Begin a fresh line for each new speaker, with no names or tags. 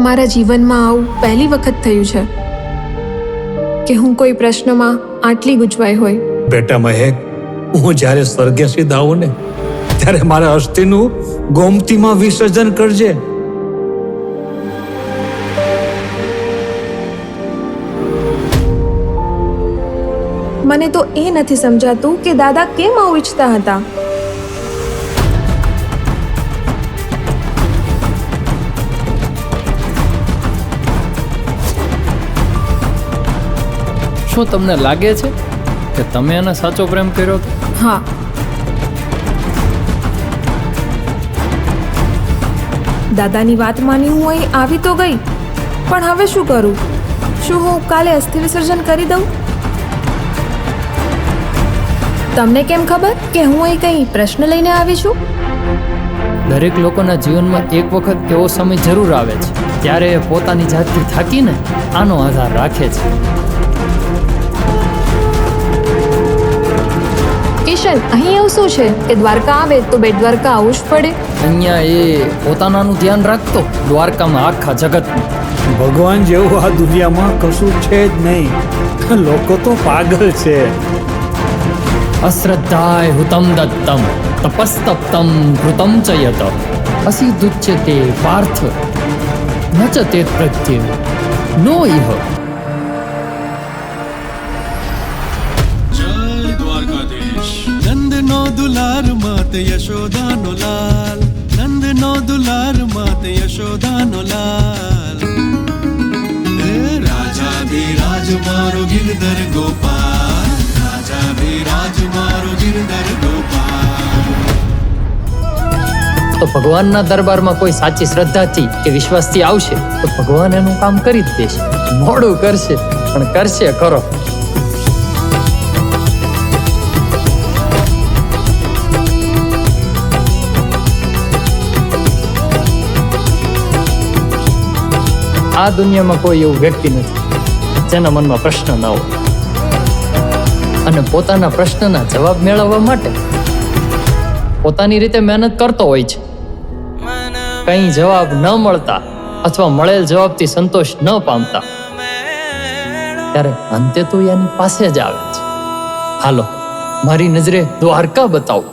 મારા જીવનમાં આવું પહેલી વખત થયું છે કે હું કોઈ પ્રશ્નમાં આટલી ગૂંચવાઈ હોય.
બેટા મહેક, હું જ્યારે સ્વર્ગે સીધા આવું ને ત્યારે મારા અસ્થિનું ગોમતીમાં વિસર્જન કરજે.
મને તો એ નથી સમજાતું કે દાદા કેમ આવું ઈચ્છતા હતા.
શું તમને લાગે છે કે તમે એને સાચો પ્રેમ કર્યો હતો?
હા, દાદાની વાત માની હું અહીં આવી તો ગઈ, પણ હવે શું કરું? શું હું કાલે અસ્થિ વિસર્જન કરી દઉં? તમને કેમ ખબર કે હું અહીં કંઈ પ્રશ્ન લઈને આવી છું?
દરેક લોકોના જીવનમાં એક વખત એવો સમય જરૂર આવે છે ત્યારે એ પોતાની જાતથી થાકીને આનો આધાર રાખે છે.
કિશન, અહીં એવું શું છે કે દ્વારકા આવે તો બેટ દ્વારકા આવવું જ પડે?
અહીંયા એ પોતાનાનું ધ્યાન રાખતો, દ્વારકામાં આખા જગતનું.
ભગવાન જેવું આ દુનિયામાં કશું છે જ નહીં. લોકો તો પાગલ છે.
અશ્રદ્ધાય હુતમ દત્તમ તપસ્તપ્તમ કૃતમ ચ યત અસિદ્ધુચ્યતે પાર્થ ન ચ તે પ્રત્યે નો ઇહ.
નંદનો દુલાર માત યશોદાનો લાલ, નંદનો દુલાર માત યશોદાનો લાલ. રાજાધિરાજ મારો ગિરધર ગોપાલ, રાજાધિરાજ મારો ગિરધર ગોપાલ.
તો ભગવાનના દરબારમાં કોઈ સાચી શ્રદ્ધાથી કે વિશ્વાસથી આવશે તો ભગવાન એનું કામ કરી જ દેશે. મોડું કરશે પણ કરશે ખરો. આ દુનિયામાં કોઈ એવું વ્યક્તિ નથી જેના મનમાં પ્રશ્ન ન હોય અને પોતાના પ્રશ્નના જવાબ મેળવવા માટે પોતાની રીતે મહેનત કરતો હોય છે. કંઈ જવાબ ન મળતા અથવા મળેલ જવાબથી સંતોષ ન પામતા ત્યારે અંતે તો એની પાસે જ આવે છે. હાલો, મારી નજરે દ્વારકા બતાવો.